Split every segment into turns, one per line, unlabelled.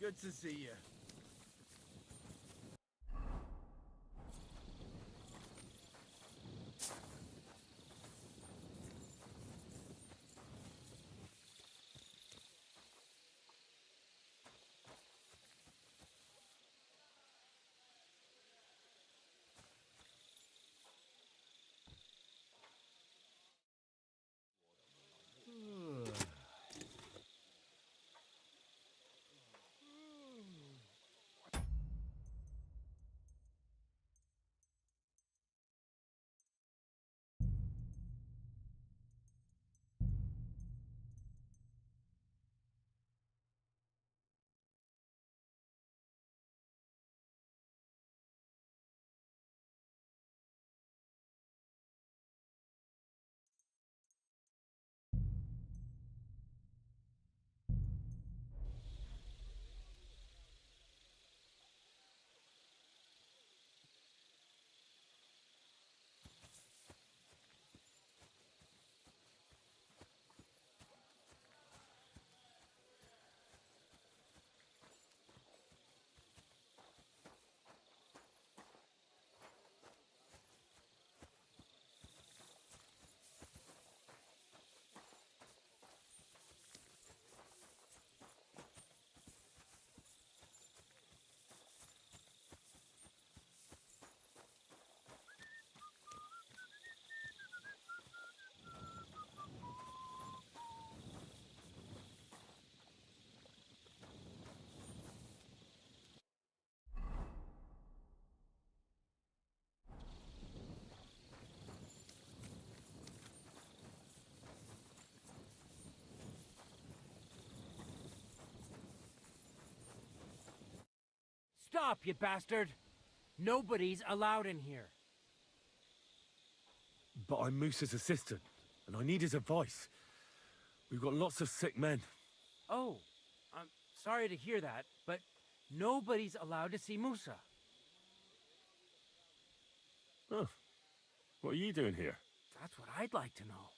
Good to see you.
Stop, you bastard! Nobody's allowed in here.
But I'm Moose's assistant, and I need his advice. We've got lots of sick men.
Oh, I'm sorry to hear that, but nobody's allowed to see Musa.
Huh. What are you doing here?
That's what I'd like to know.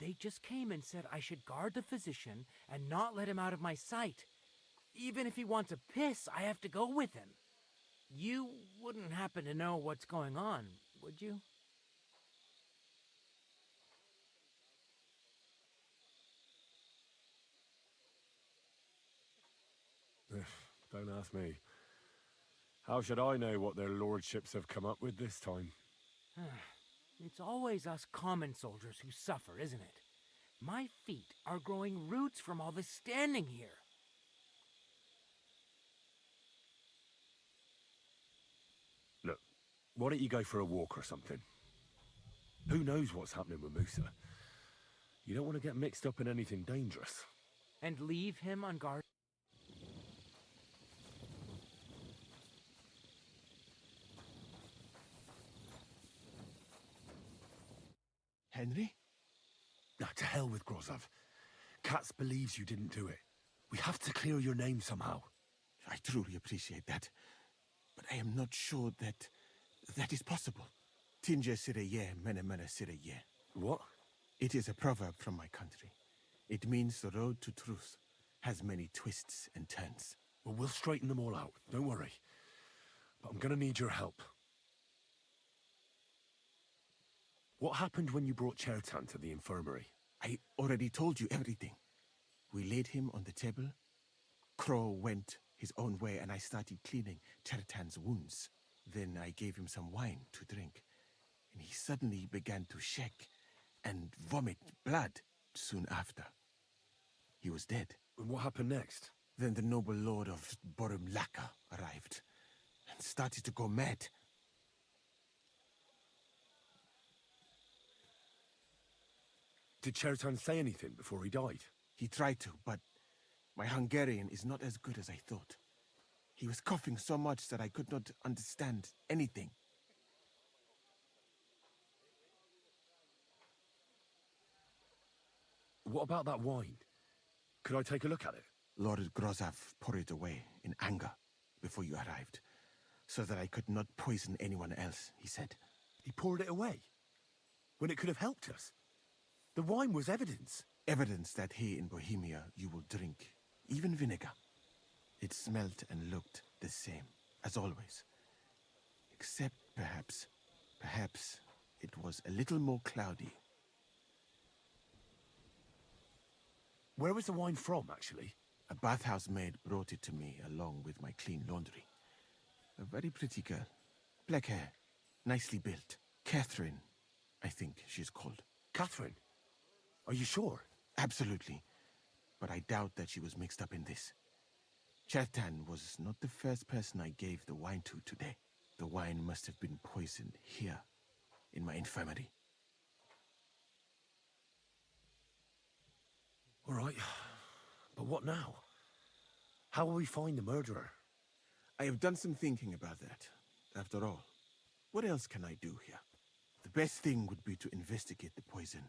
They just came and said I should guard the physician and not let him out of my sight. Even if he wants a piss, I have to go with him. You wouldn't happen to know what's going on, would you?
Don't ask me. How should I know what their lordships have come up with this time?
It's always us common soldiers who suffer, isn't it? My feet are growing roots from all this standing here.
Look, why don't you go for a walk or something? Who knows what's happening with Musa? You don't want to get mixed up in anything dangerous.
And leave him on guard.
Henry?
Now, to hell with Grozov. Katz believes you didn't do it. We have to clear your name somehow.
I truly appreciate that. But I am not sure that is possible. Tinja sireye, mene mene sireye.
What?
It is a proverb from my country. It means the road to truth has many twists and turns.
Well, we'll straighten them all out. Don't worry. But I'm gonna need your help. What happened when you brought Chertan to the infirmary?
I already told you everything. We laid him on the table. Crow went his own way and I started cleaning Chertan's wounds. Then I gave him some wine to drink. And he suddenly began to shake and vomit blood soon after. He was dead.
And what happened next?
Then the noble lord of Borum Laka arrived and started to go mad.
Did Chertan say anything before he died?
He tried to, but my Hungarian is not as good as I thought. He was coughing so much that I could not understand anything.
What about that wine? Could I take a look at it?
Lord Grozov poured it away in anger before you arrived, so that I could not poison anyone else, he said.
He poured it away? When it could have helped us? The wine was evidence.
Evidence that here in Bohemia you will drink, even vinegar. It smelt and looked the same, as always. Except perhaps it was a little more cloudy.
Where was the wine from, actually?
A bathhouse maid brought it to me along with my clean laundry. A very pretty girl. Black hair, nicely built. Catherine, I think she's called.
Catherine? Are you sure?
Absolutely. But I doubt that she was mixed up in this. Chertan was not the first person I gave the wine to today. The wine must have been poisoned here, in my infirmary.
All right. But what now? How will we find the murderer?
I have done some thinking about that. After all, what else can I do here? The best thing would be to investigate the poison.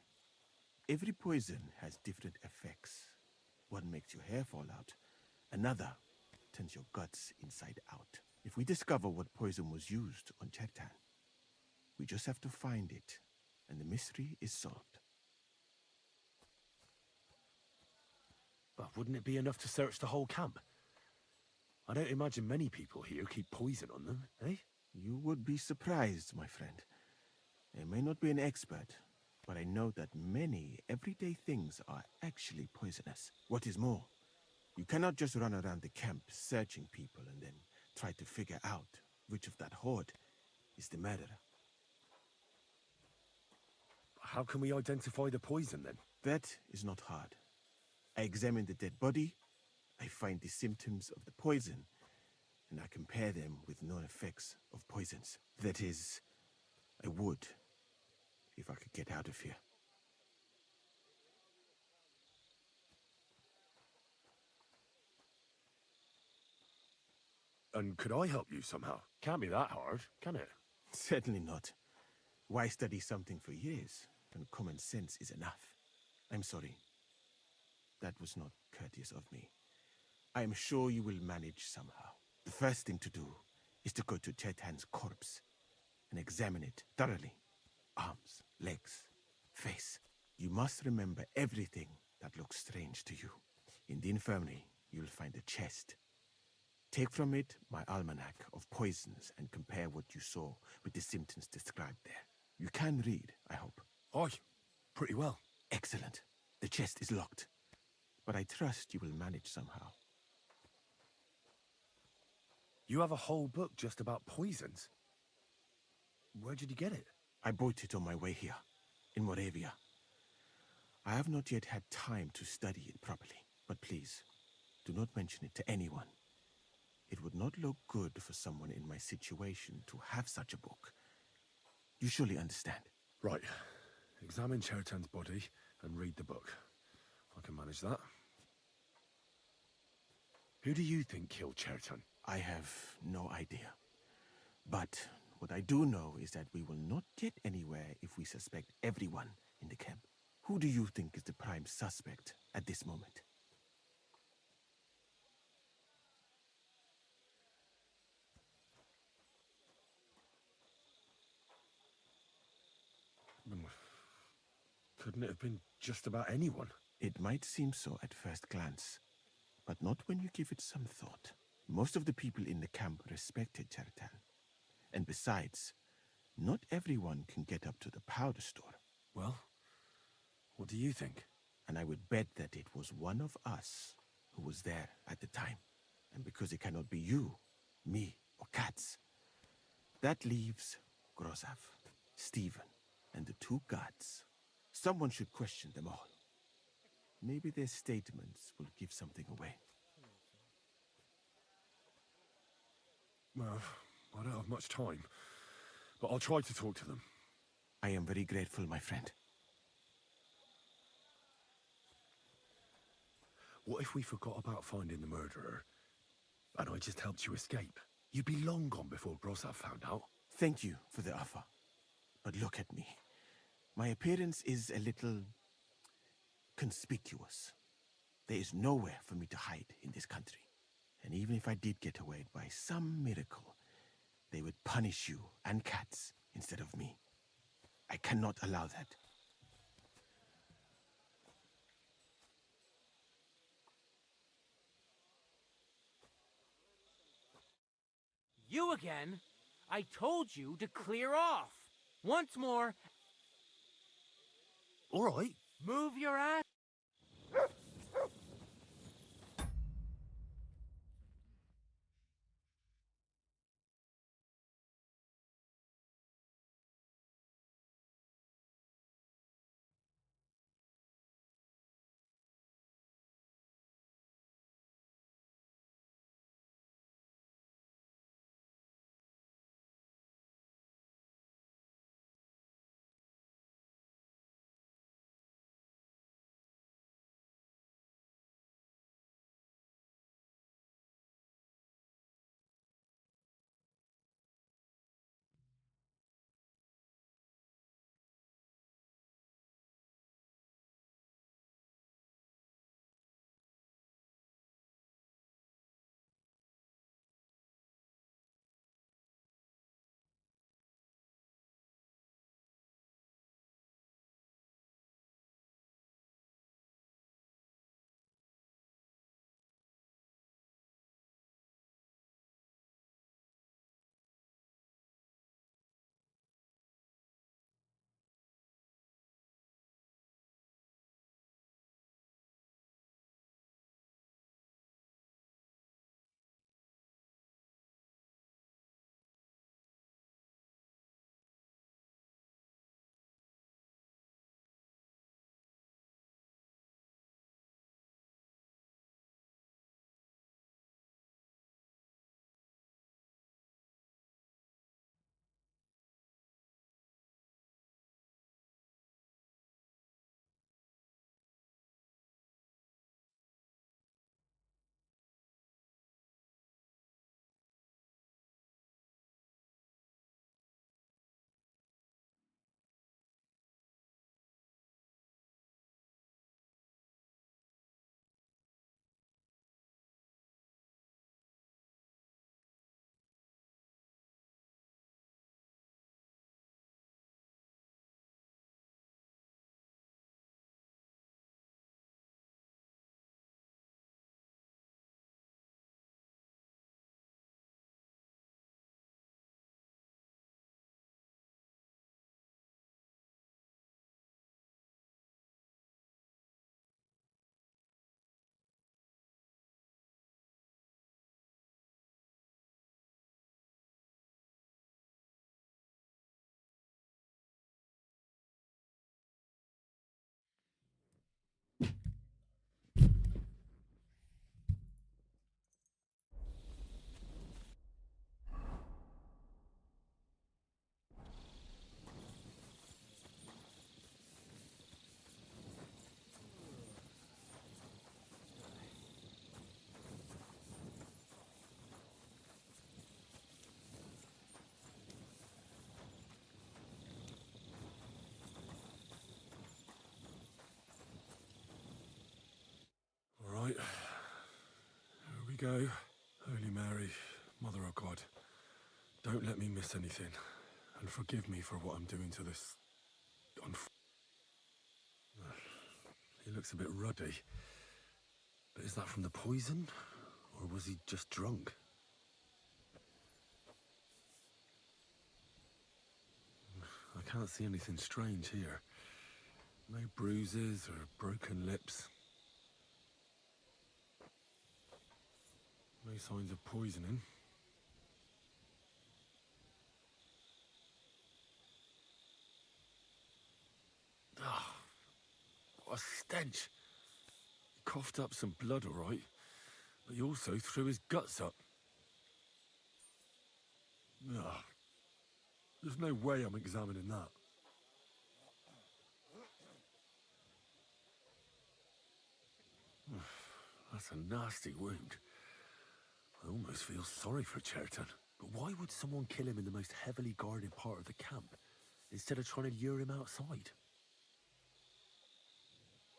Every poison has different effects. One makes your hair fall out. Another turns your guts inside out. If we discover what poison was used on Chertan, we just have to find it, and the mystery is solved.
But wouldn't it be enough to search the whole camp? I don't imagine many people here keep poison on them, eh?
You would be surprised, my friend. I may not be an expert, but I know that many everyday things are actually poisonous. What is more, you cannot just run around the camp searching people and then try to figure out which of that horde is the murderer.
How can we identify the poison, then?
That is not hard. I examine the dead body, I find the symptoms of the poison, and I compare them with known effects of poisons. That is, I would, if I could get out of here.
And could I help you somehow? Can't be that hard, can it?
Certainly not. Why study something for years when common sense is enough? I'm sorry. That was not courteous of me. I am sure you will manage somehow. The first thing to do is to go to Chertan's corpse and examine it thoroughly. Arms, legs, face. You must remember everything that looks strange to you. In the infirmary, you'll find a chest. Take from it my almanac of poisons and compare what you saw with the symptoms described there. You can read, I hope.
Aye, pretty well.
Excellent. The chest is locked, but I trust you will manage somehow.
You have a whole book just about poisons? Where did you get it?
I bought it on my way here, in Moravia. I have not yet had time to study it properly, but please, do not mention it to anyone. It would not look good for someone in my situation to have such a book. You surely understand.
Right. Examine Chertan's body and read the book. I can manage that. Who do you think killed Chertan?
I have no idea. But what I do know is that we will not get anywhere if we suspect everyone in the camp. Who do you think is the prime suspect at this moment?
Couldn't it have been just about anyone?
It might seem so at first glance, but not when you give it some thought. Most of the people in the camp respected Chertan. And besides, not everyone can get up to the powder store.
Well, what do you think?
And I would bet that it was one of us who was there at the time. And because it cannot be you, me, or Katz, that leaves Grozav, Stephen, and the two guards. Someone should question them all. Maybe their statements will give something away.
Well, I don't have much time, but I'll try to talk to them.
I am very grateful, my friend.
What if we forgot about finding the murderer, and I just helped you escape? You'd be long gone before Grozav found out.
Thank you for the offer. But look at me. My appearance is a little conspicuous. There is nowhere for me to hide in this country. And even if I did get away by some miracle, they would punish you and Katz instead of me. I cannot allow that.
You again? I told you to clear off. Once more,
All right.
move your ass.
All right. Here we go. Holy Mary, Mother of God, don't let me miss anything. And forgive me for what I'm doing to this... He looks a bit ruddy. But is that from the poison? Or was he just drunk? I can't see anything strange here. No bruises or broken lips. No signs of poisoning. Ah, what a stench. He coughed up some blood, all right, but he also threw his guts up. Ah, there's no way I'm examining that. That's a nasty wound. I almost feel sorry for Cherton. But why would someone kill him in the most heavily guarded part of the camp, instead of trying to lure him outside?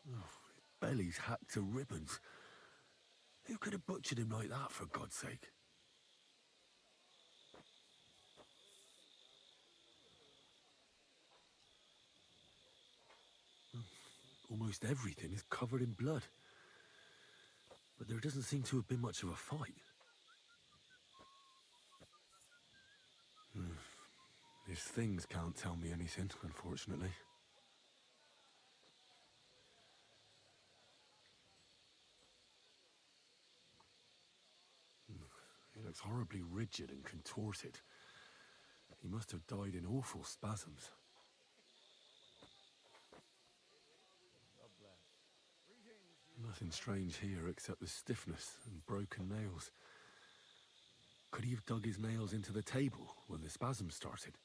Oh, his belly's hacked to ribbons. Who could have butchered him like that, for God's sake? Almost everything is covered in blood. But there doesn't seem to have been much of a fight. His things can't tell me anything, unfortunately. He looks horribly rigid and contorted. He must have died in awful spasms. Nothing strange here except the stiffness and broken nails. Could he have dug his nails into the table when the spasms started?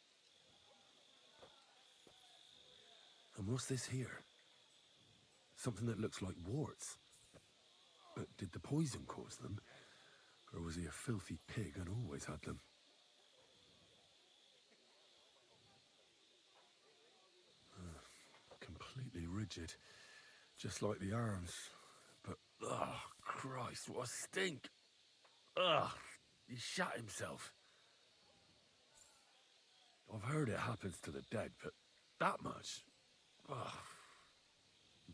And what's this here? Something that looks like warts. But did the poison cause them? Or was he a filthy pig and always had them? Completely rigid. Just like the arms. But, oh, Christ, what a stink! Ugh, he shat himself. I've heard it happens to the dead, but that much? Ugh.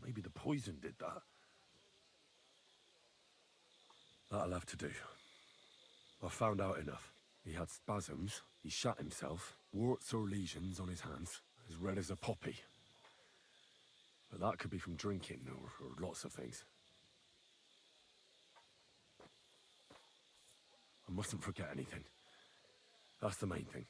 Maybe the poison did that. That'll have to do. I've found out enough. He had spasms, he shat himself, warts or lesions on his hands, as red as a poppy. But that could be from drinking, or lots of things. I mustn't forget anything. That's the main thing.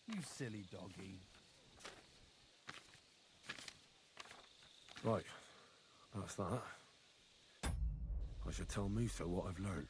You silly doggy.
Right, that's that. I should tell Musa what I've learned.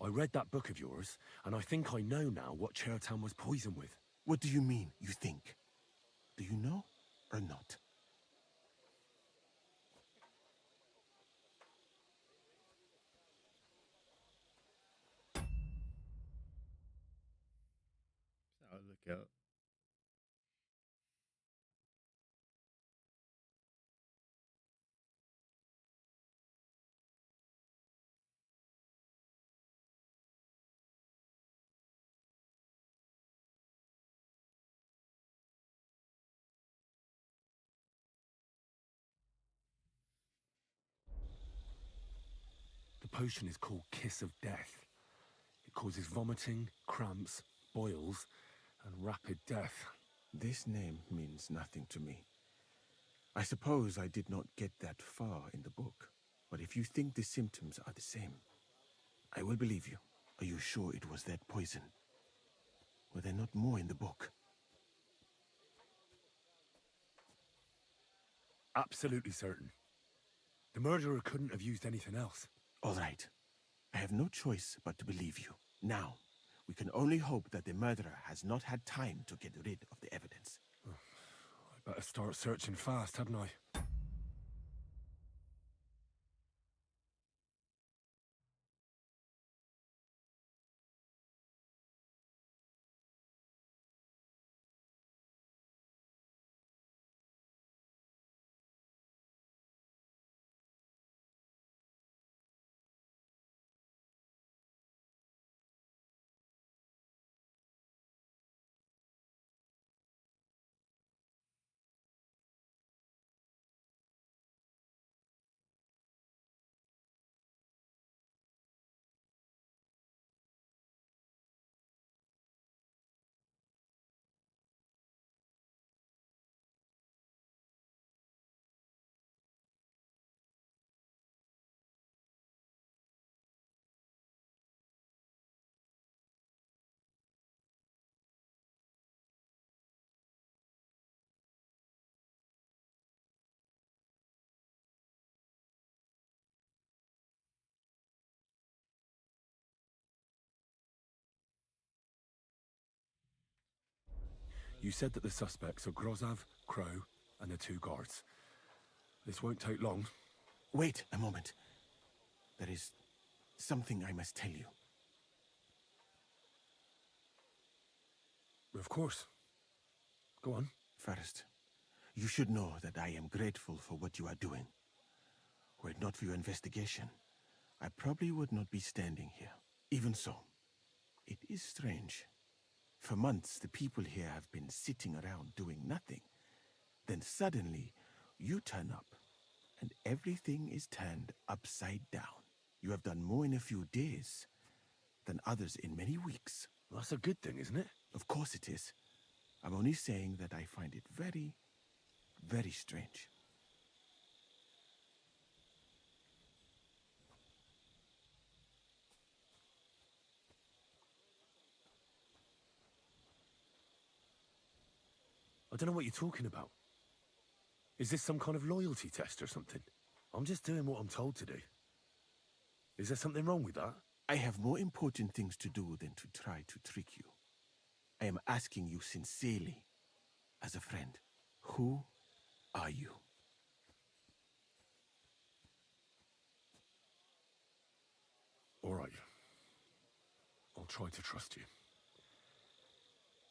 I read that book of yours, and I think I know now what Chertan was poisoned with.
What do you mean, you think? Do you know or not?
I'll look out.
The potion is called Kiss of Death. It causes vomiting, cramps, boils, and rapid death.
This name means nothing to me. I suppose I did not get that far in the book, but if you think the symptoms are the same, I will believe you. Are you sure it was that poison? Were there not more in the book?
Absolutely certain. The murderer couldn't have used anything else.
All right. I have no choice but to believe you. Now, we can only hope that the murderer has not had time to get rid of the evidence.
I better start searching fast, hadn't I? You said that the suspects are Grozav, Crow, and the 2 guards. This won't take long.
Wait a moment. There is something I must tell you.
Of course. Go on.
First, you should know that I am grateful for what you are doing. Were it not for your investigation, I probably would not be standing here. Even so, it is strange. For months, the people here have been sitting around doing nothing. Then suddenly, you turn up, and everything is turned upside down. You have done more in a few days than others in many weeks.
Well, that's a good thing, isn't it?
Of course it is. I'm only saying that I find it very, very strange.
I don't know what you're talking about. Is this some kind of loyalty test or something? I'm just doing what I'm told to do. Is there something wrong with that?
I have more important things to do than to try to trick you. I am asking you sincerely, as a friend. Who are you?
All right. I'll try to trust you.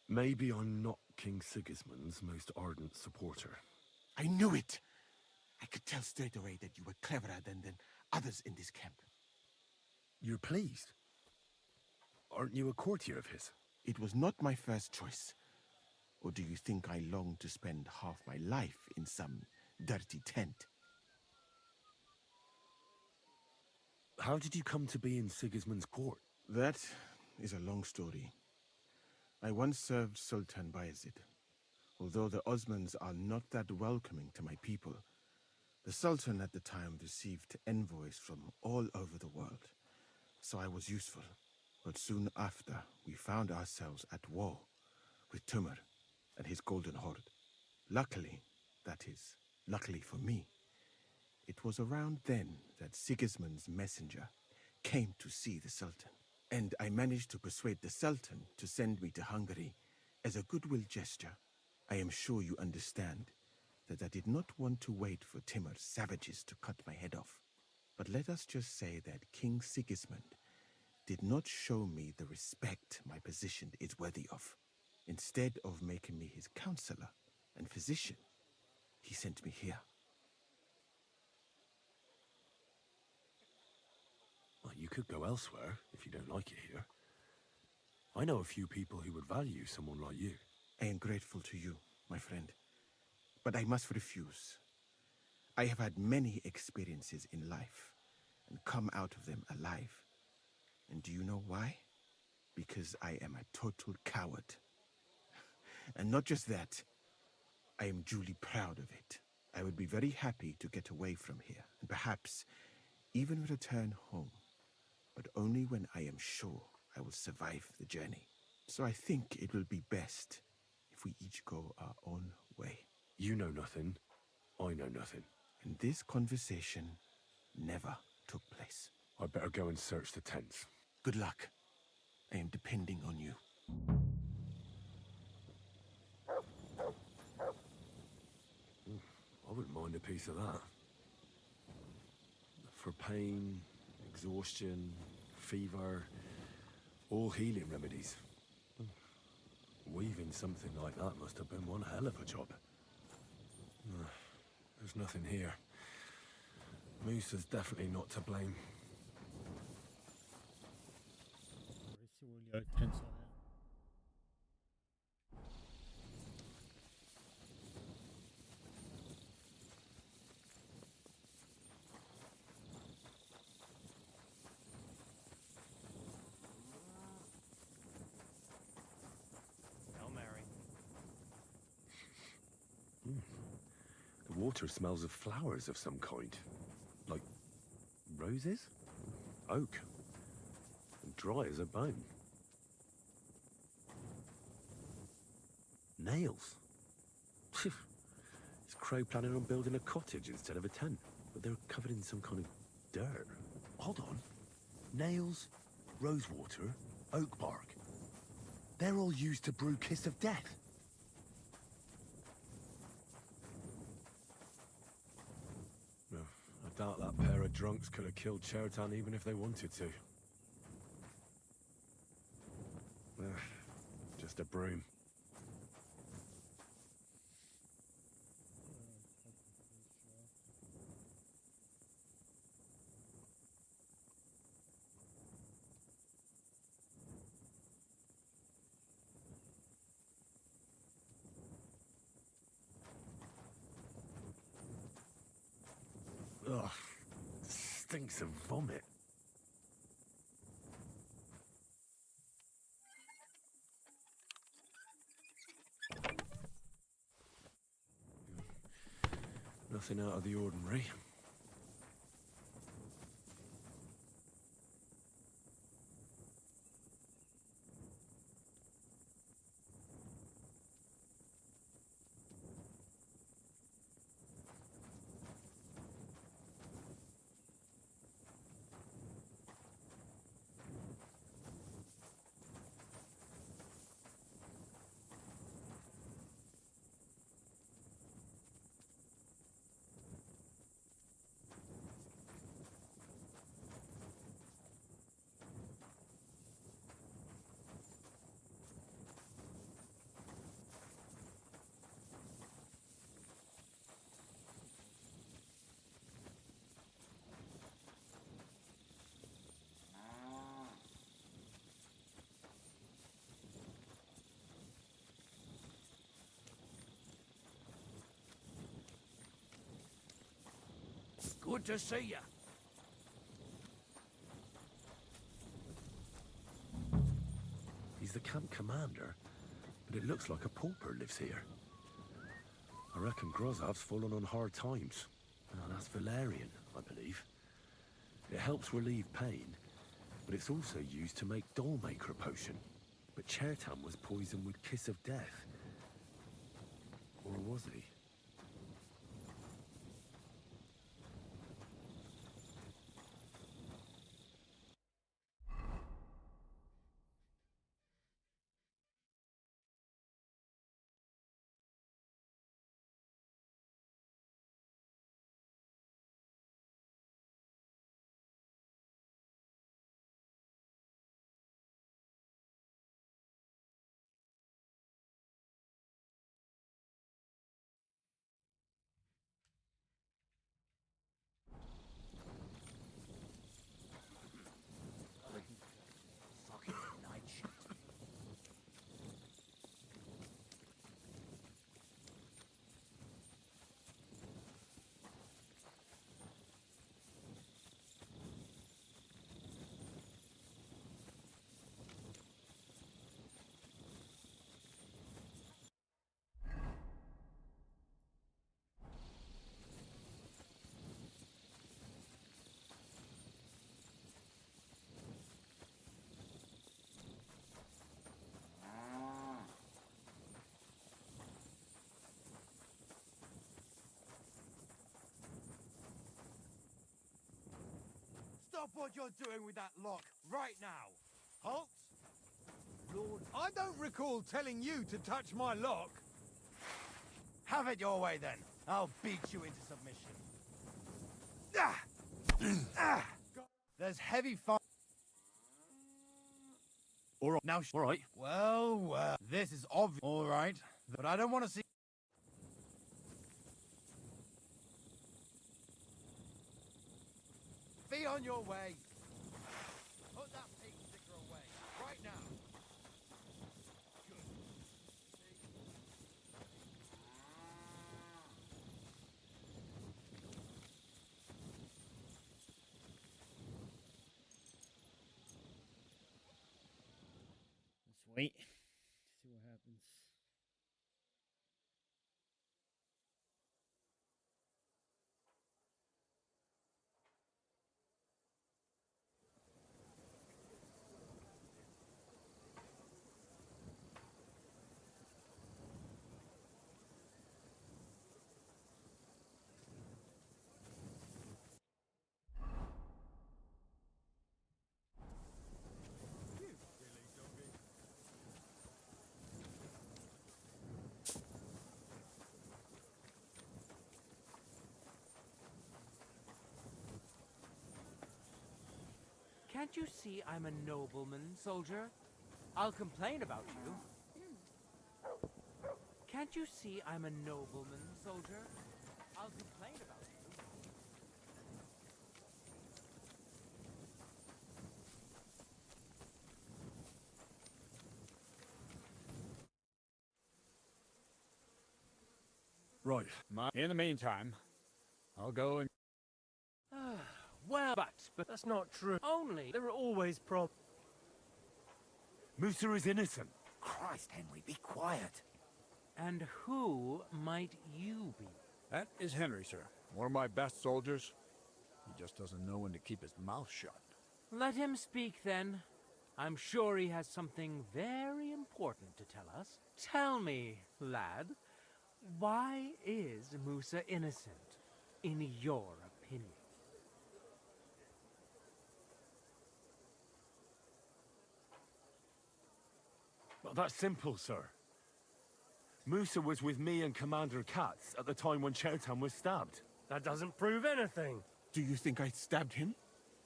Maybe I'm not King Sigismund's most ardent supporter.
I knew it! I could tell straight away that you were cleverer than others in this camp.
You're pleased? Aren't you a courtier of his?
It was not my first choice. Or do you think I long to spend half my life in some dirty tent?
How did you come to be in Sigismund's court?
That is a long story. I once served Sultan Bayezid. Although the Osmans are not that welcoming to my people, the Sultan at the time received envoys from all over the world, so I was useful. But soon after, we found ourselves at war with Timur and his Golden Horde. Luckily, that is, luckily for me, it was around then that Sigismund's messenger came to see the Sultan. And I managed to persuade the Sultan to send me to Hungary as a goodwill gesture. I am sure you understand that I did not want to wait for Timur's savages to cut my head off. But let us just say that King Sigismund did not show me the respect my position is worthy of. Instead of making me his counselor and physician, he sent me here.
Well, you could go elsewhere if you don't like it here. I know a few people who would value someone like you.
I am grateful to you, my friend. But I must refuse. I have had many experiences in life and come out of them alive. And do you know why? Because I am a total coward. And not just that, I am duly proud of it. I would be very happy to get away from here, and perhaps even return home, but only when I am sure I will survive the journey. So I think it will be best if we each go our own way.
You know nothing, I know nothing.
And this conversation never took place.
I better go and search the tents.
Good luck. I am depending on you.
I wouldn't mind a piece of that. For pain, exhaustion, fever, all healing remedies. Weaving something like that must have been one hell of a job. There's nothing here. Moose is definitely not to blame.
See all your tents on it.
Hail Mary.
The water smells of flowers of some kind. Like roses? Oak. And dry as a bone. Nails. Is Crow planning on building a cottage instead of a tent? But they're covered in some kind of dirt. Hold on. Nails, rosewater, oak bark. They're all used to brew Kiss of Death. Doubt that pair of drunks could have killed Chertan even if they wanted to. Just a broom. Ugh, stinks of vomit. Nothing out of the ordinary.
Good to see you.
He's the camp commander, but it looks like a pauper lives here. I reckon Grozov's fallen on hard times. Oh, that's valerian, I believe. It helps relieve pain, but it's also used to make dollmaker potion. But Chertan was poisoned with Kiss of Death. Or was he?
Fucking night shift. Stop what you're doing with that lock right now. Halt! Lord, I don't recall telling you to touch my lock. Have it your way then. I'll beat you into submission. There's heavy fire.
All right.
Now,
All right.
well, this is obvious. All right, but I don't want to see. Be on your way. Put that pig sticker away right now.
Let's wait. See what happens.
Can't you see I'm a nobleman, soldier? I'll complain about you. Can't you see I'm a nobleman, soldier? I'll complain about you.
Right.
In the meantime, I'll go and...
Well, but
That's not true.
only...
There are always problems.
Musa is innocent.
Christ, Henry, be quiet.
And who might you be?
That is Henry, sir. One of my best soldiers. He just doesn't know when to keep his mouth shut.
Let him speak, then. I'm sure he has something very important to tell us. Tell me, lad, why is Musa innocent, in your opinion?
Well, that's simple, sir. Musa was with me and Commander Katz at the time when Chertan was stabbed.
That doesn't prove anything.
Do you think I stabbed him?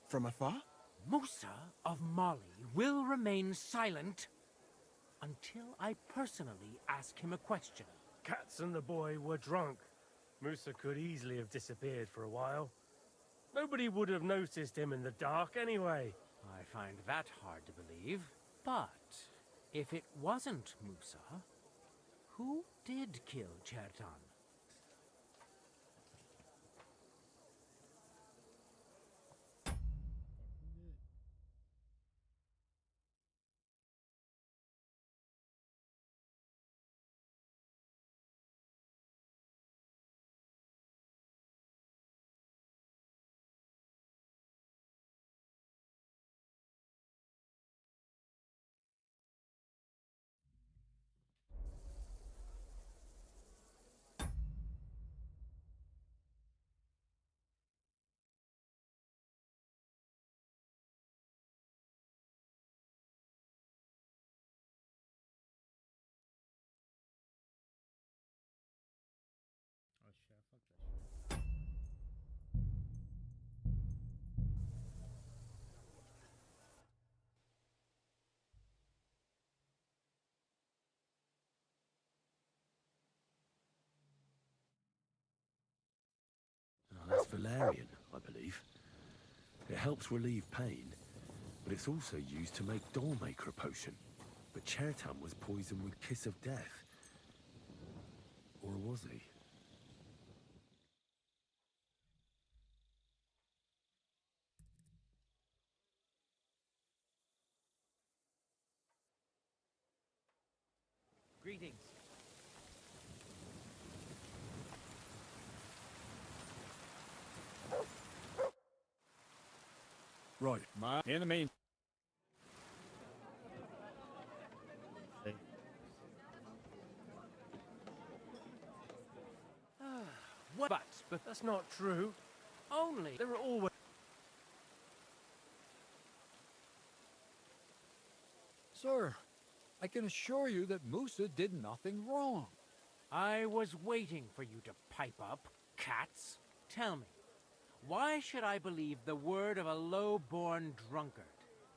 From afar?
Musa of Mali will remain silent until I personally ask him a question.
Katz and the boy were drunk. Musa could easily have disappeared for a while. Nobody would have noticed him in the dark anyway.
I find that hard to believe. But if it wasn't Musa, who did kill Chertan?
Oh shit, fuck that shit.
Oh, that's valerian, I believe. It helps relieve pain, but it's also used to make Dollmaker potion. But Chertan was poisoned with Kiss of Death. Or was he?
Greetings.
Right.
In the meantime...
But
That's not true.
only...
There are always...
Sir, I can assure you that Musa did nothing wrong.
I was waiting for you to pipe up, cats. Tell me, why should I believe the word of a low-born drunkard?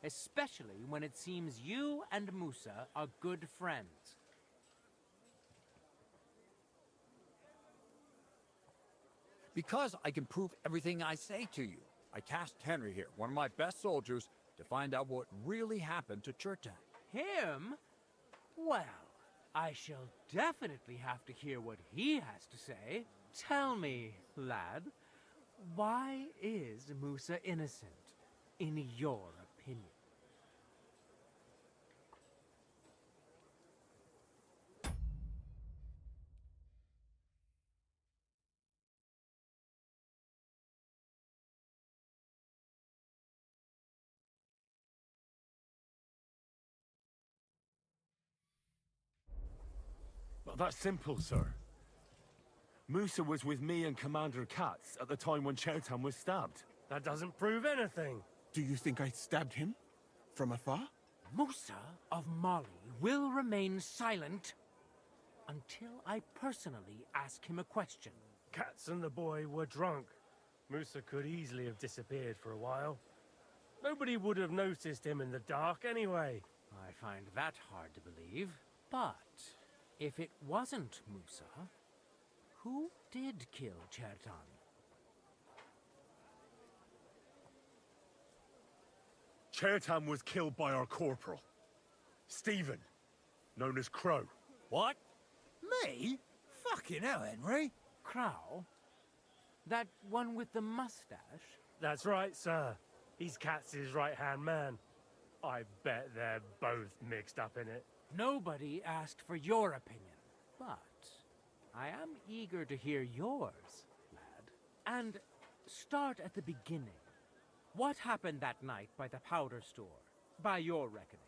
Especially when it seems you and Musa are good friends.
Because I can prove everything I say to you. I tasked Henry here, one of my best soldiers, to find out what really happened to Chertan.
Him? Well, I shall definitely have to hear what he has to say. Tell me, lad, why is Musa innocent, in your opinion?
Well, that's simple, sir. Musa was with me and Commander Katz at the time when Chertan was stabbed.
That doesn't prove anything.
Do you think I stabbed him? From afar?
Musa of Mali will remain silent until I personally ask him a question.
Katz and the boy were drunk. Musa could easily have disappeared for a while. Nobody would have noticed him in the dark anyway.
I find that hard to believe. But if it wasn't Musa, who did kill Chertan?
Chertan was killed by our corporal, Stephen, known as Crow.
What? Me? Fucking hell, Henry.
Crow? That one with the mustache?
That's right, sir. He's Katz's right-hand man. I bet they're both mixed up in it.
Nobody asked for your opinion, but I am eager to hear yours, lad. And start at the beginning. What happened that night by the powder store, by your reckoning?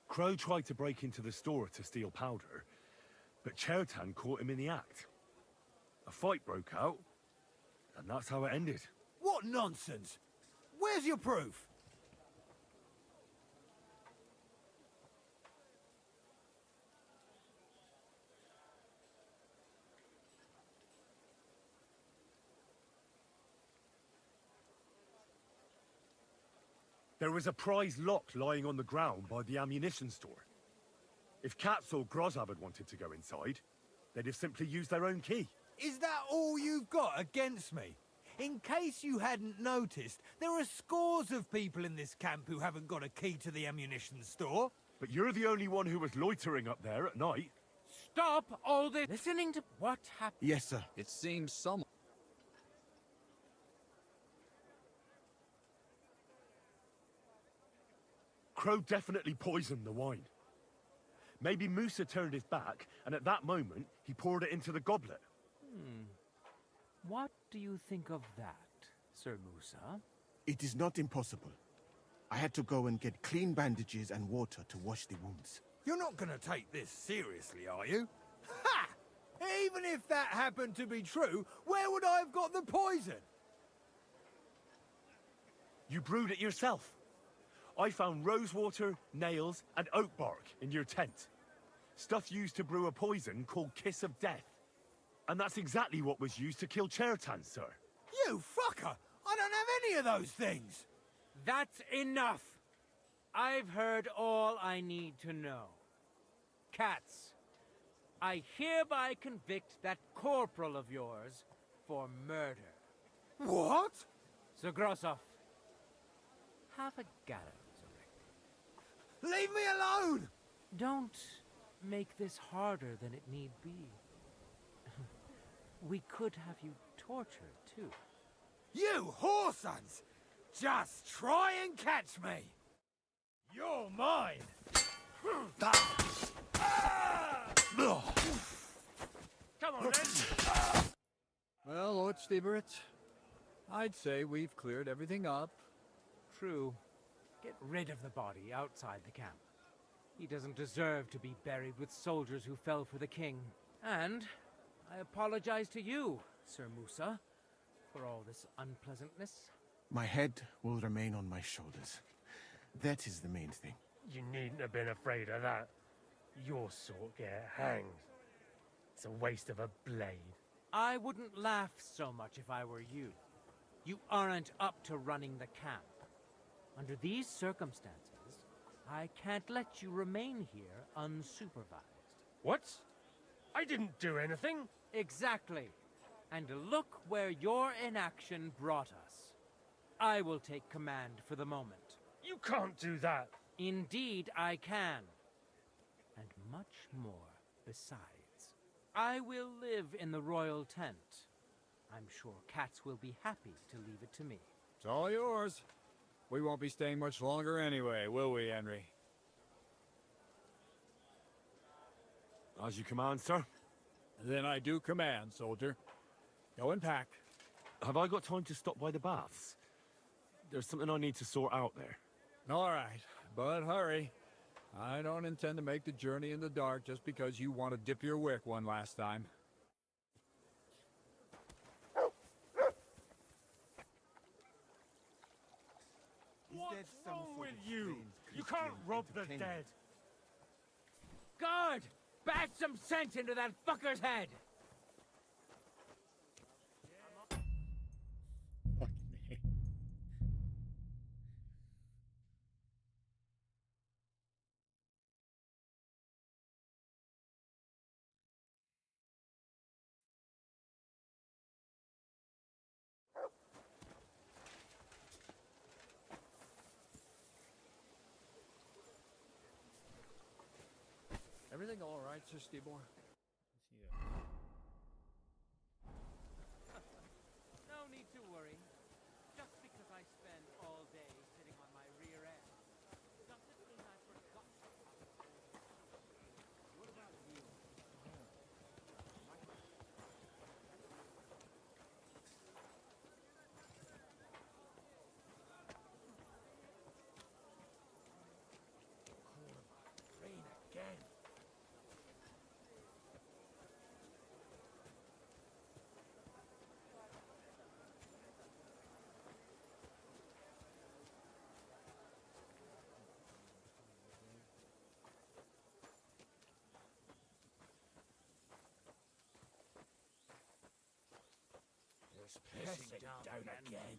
Crow tried to break into the store to steal powder, but Chertan caught him in the act. A fight broke out, and that's how it ended.
What nonsense! Where's your proof?
There was a prize lock lying on the ground by the ammunition store. If Katz or Grozab had wanted to go inside, they'd have simply used their own key.
Is that all you've got against me? In case you hadn't noticed, there are scores of people in this camp who haven't got a key to the ammunition store.
But you're the only one who was loitering up there at night.
Stop all this listening to what happened.
Yes, sir.
It seems someone...
Crow definitely poisoned the wine. Maybe Musa turned his back, and at that moment, he poured it into the goblet.
What do you think of that, Sir Musa?
It is not impossible. I had to go and get clean bandages and water to wash the wounds.
You're not gonna take this seriously, are you? Ha! Even if that happened to be true, where would I have got the poison?
You brewed it yourself. I found rosewater, nails, and oak bark in your tent. Stuff used to brew a poison called Kiss of Death. And that's exactly what was used to kill Chertan, sir.
You fucker! I don't have any of those things!
That's enough! I've heard all I need to know. Katz, I hereby convict that corporal of yours for murder.
What?
Sir Grossoff, have a gallows erected.
Leave me alone!
Don't make this harder than it need be. We could have you tortured, too.
You whoresons! Just try and catch me! You're mine!
Come on, then!
Well, Lord Stieberitz, I'd say we've cleared everything up.
True. Get rid of the body outside the camp. He doesn't deserve to be buried with soldiers who fell for the king. And I apologize to you, Sir Musa, for all this unpleasantness.
My head will remain on my shoulders. That is the main thing.
You needn't have been afraid of that. Your sort get hanged. It's a waste of a blade.
I wouldn't laugh so much if I were you. You aren't up to running the camp. Under these circumstances, I can't let you remain here unsupervised.
What? I didn't do anything.
Exactly. And look where your inaction brought us. I will take command for the moment.
You can't do that.
Indeed, I can. And much more besides. I will live in the royal tent. I'm sure Katz will be happy to leave it to me.
It's all yours. We won't be staying much longer anyway, will we, Henry?
As you command, sir.
Then I do command, soldier. Go and pack.
Have I got time to stop by the baths? There's something I need to sort out there.
All right, but hurry. I don't intend to make the journey in the dark just because you want to dip your wick one last time.
What's wrong with you? You can't rob the dead.
Guard! Bat some sense into that fucker's head!
Fucking hell.
Everything all right, Sir Stibor?
Yeah.
No need to worry. Just because I spend all day sitting on my rear end doesn't mean I forgot. What about you?
Rain again. It's pissing down again.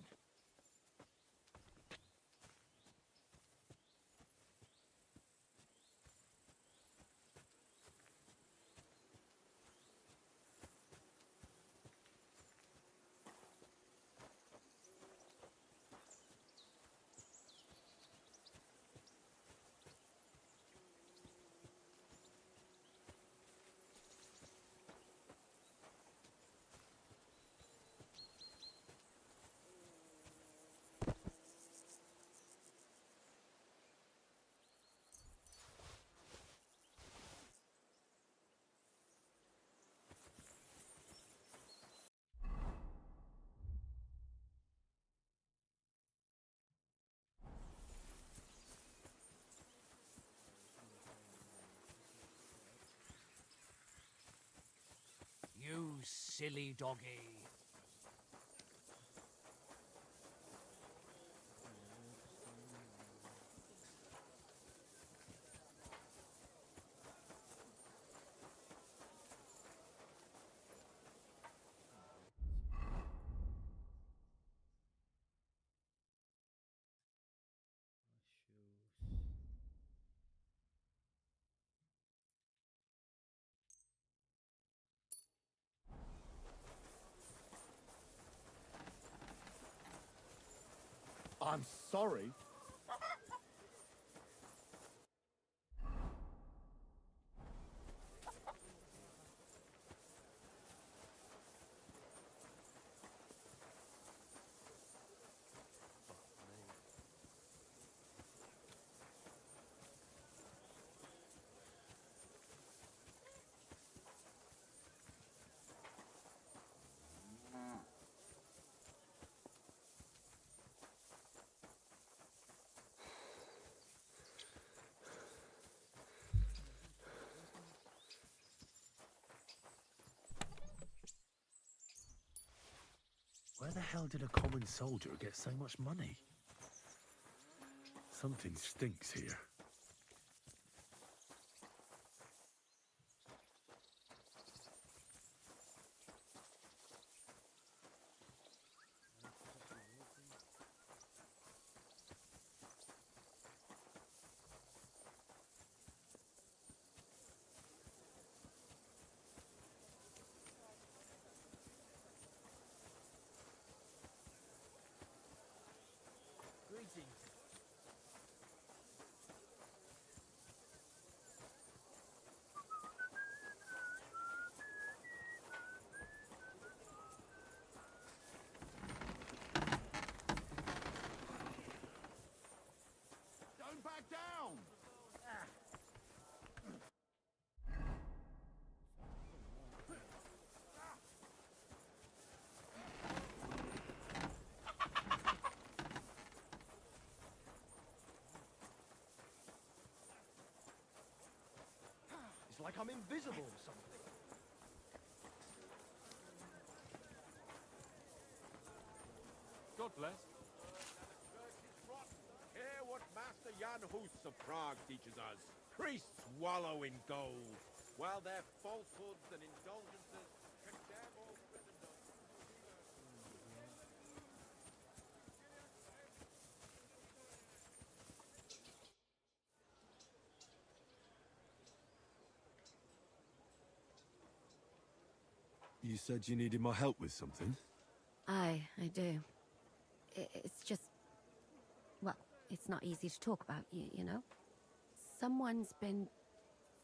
You silly doggy.
Shoes.
I'm sorry.
Where the hell did a common soldier get so much money? Something stinks here.
Greetings.
Don't back down!
like I'm invisible or something.
God bless.
Hear what Master Jan Hus of Prague teaches us. Priests wallow in gold, while their falsehoods and indulgences condemn all Christendom.
You said you needed my help with something?
I do. It's just... Well, it's not easy to talk about, you know? Someone's been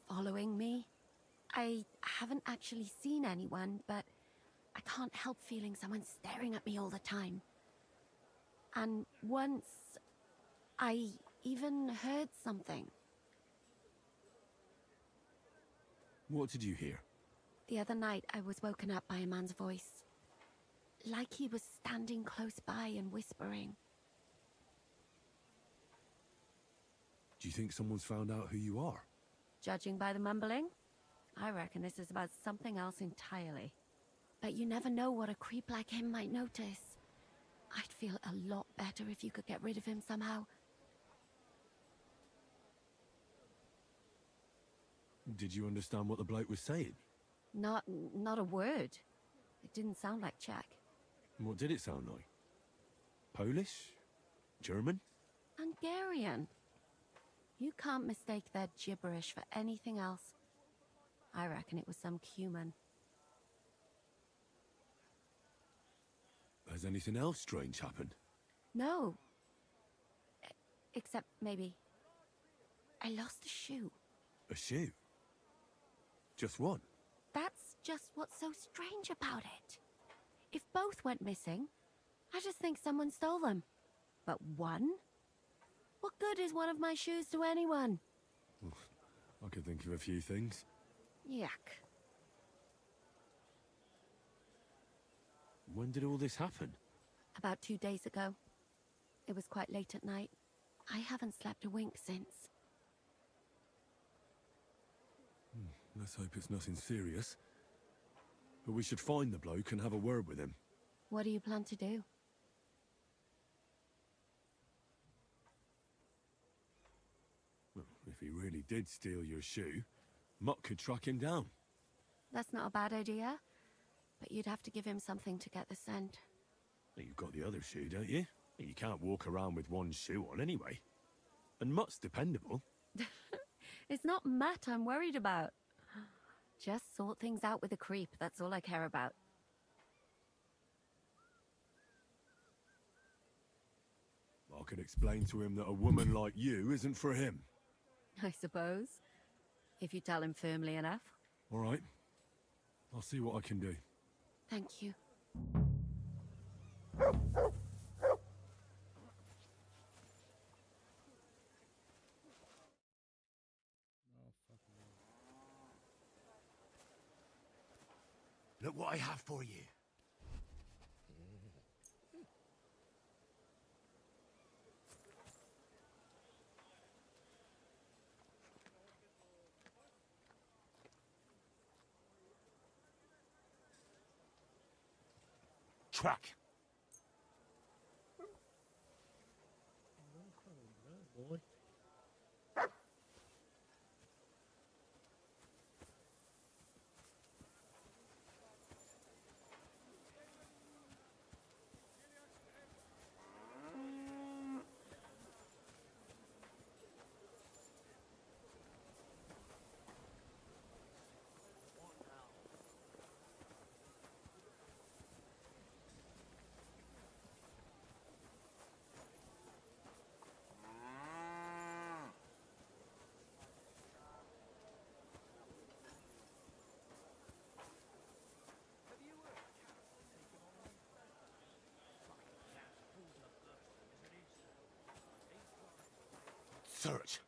following me. I haven't actually seen anyone, but I can't help feeling someone staring at me all the time. And once, I even heard something.
What did you hear?
The other night, I was woken up by a man's voice. Like he was standing close by and whispering.
Do you think someone's found out who you are?
Judging by the mumbling, I reckon this is about something else entirely. But you never know what a creep like him might notice. I'd feel a lot better if you could get rid of him somehow.
Did you understand what the bloke was saying?
Not a word. It didn't sound like Czech.
What did it sound like? Polish? German?
Hungarian. You can't mistake their gibberish for anything else. I reckon it was some Cuman.
Has anything else strange happened?
No. Except maybe... I lost a shoe.
A shoe? Just one?
That's just what's so strange about it. If both went missing, I just think someone stole them. But one? What good is one of my shoes to anyone?
I could think of a few things.
Yuck.
When did all this happen?
About 2 days ago. It was quite late at night. I haven't slept a wink since.
Let's hope it's nothing serious. But we should find the bloke and have a word with him.
What do you plan to do?
Well, if he really did steal your shoe, Mutt could track him down.
That's not a bad idea. But you'd have to give him something to get the scent.
You've got the other shoe, don't you? You can't walk around with one shoe on anyway. And Mutt's dependable.
It's not Matt I'm worried about. Just sort things out with a creep, that's all I care about.
I could explain to him that a woman like you isn't for him.
I suppose. If you tell him firmly enough.
All right. I'll see what I can do.
Thank you.
Oh, fucking hell.
Look what I have for you. Track.
Boy.
Search.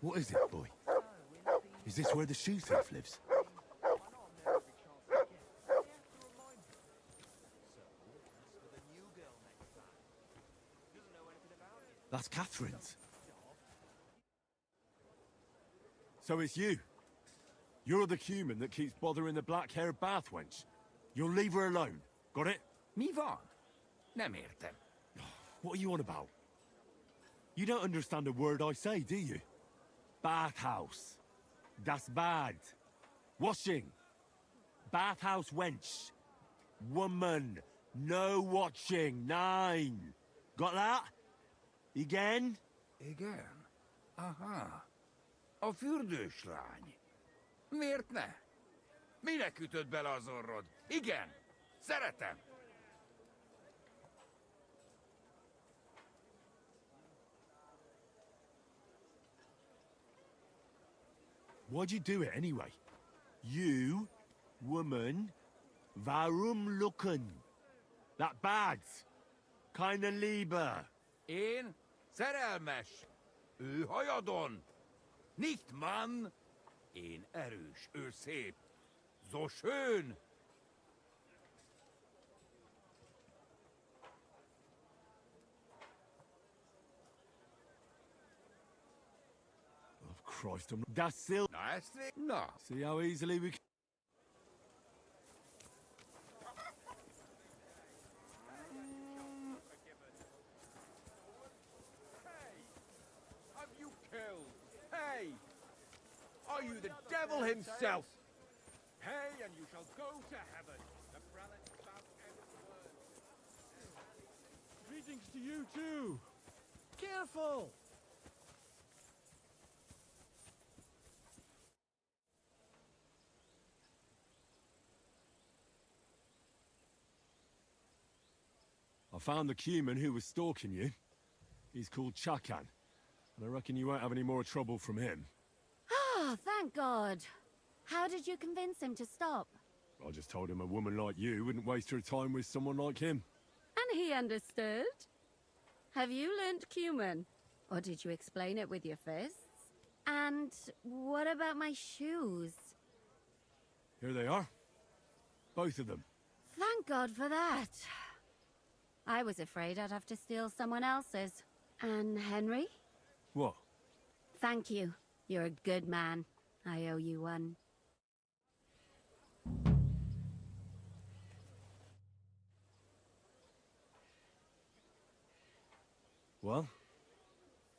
What is it, boy? Is this where the shoe thief lives? That's Catherine's. So it's you. You're the human that keeps bothering the black-haired bath wench. You'll leave her alone. Got it?
Mi van? Nem értem.
What are you on about? You don't understand a word I say, do you? Bathhouse. Das Bad. Washing. Bathhouse wench. Woman. No watching. 9. Got that? Again?
Igen. Aha. A fürdős lány. Miért ne? Minek ütöd bele az orrod? Igen. Szeretem.
Why'd you do it anyway? You, woman, warum looken? That bad. Keine Liebe.
Én szerelmes. Ő hajadon. Nicht Mann. Én erős, ő szép. So schön.
Oh, Christ, that's still...
Na ezt Na.
See how easily we...
Have you killed? Hey! Are you the devil himself? Pay and you shall go to heaven. The prelate spout every word.
Greetings to you too. Careful.
I found the human who was stalking you. He's called Chakan. And I reckon you won't have any more trouble from him.
Oh, thank God. How did you convince him to stop?
I just told him a woman like you wouldn't waste her time with someone like him.
And he understood? Have you learnt Cuman? Or did you explain it with your fists? And what about my shoes?
Here they are. Both of them.
Thank God for that. I was afraid I'd have to steal someone else's. And Henry?
What?
Thank you. You're a good man. I owe you one.
Well?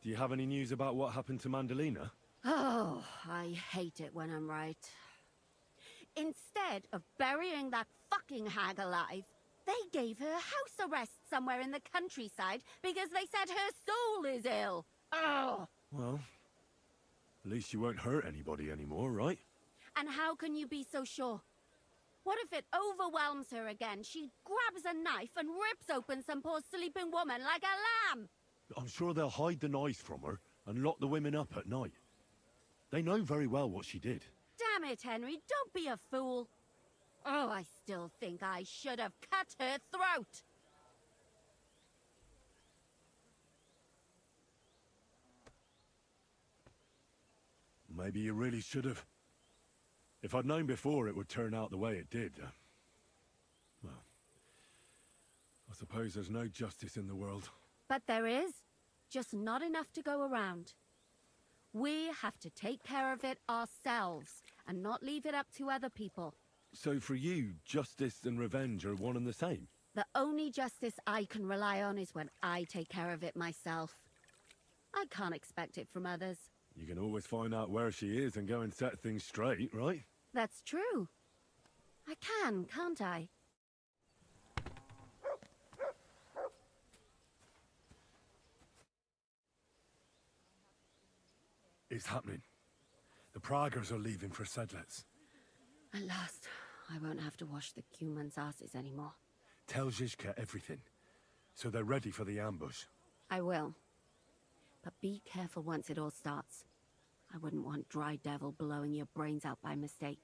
Do you have any news about what happened to Mandalina?
Oh, I hate it when I'm right. Instead of burying that fucking hag alive, they gave her house arrest somewhere in the countryside because they said her soul is ill. Oh!
Well, at least you won't hurt anybody anymore, right?
And how can you be so sure? What if it overwhelms her again? She grabs a knife and rips open some poor sleeping woman like a lamb.
I'm sure they'll hide the knives from her and lock the women up at night. They know very well what she did.
Damn it, Henry, don't be a fool. Oh, I still think I should have cut her throat.
Maybe you really should have. If I'd known before it would turn out the way it did, well, I suppose there's no justice in the world.
But there is, just not enough to go around. We have to take care of it ourselves and not leave it up to other people.
So for you, justice and revenge are one and the same?
The only justice I can rely on is when I take care of it myself. I can't expect it from others.
You can always find out where she is and go and set things straight, right?
That's true. I can, can't I?
It's happening. The Praggers are leaving for Sedlets.
At last, I won't have to wash the Cuman's asses anymore.
Tell Zizka everything, so they're ready for the ambush.
I will. But be careful once it all starts. I wouldn't want Dry Devil blowing your brains out by mistake.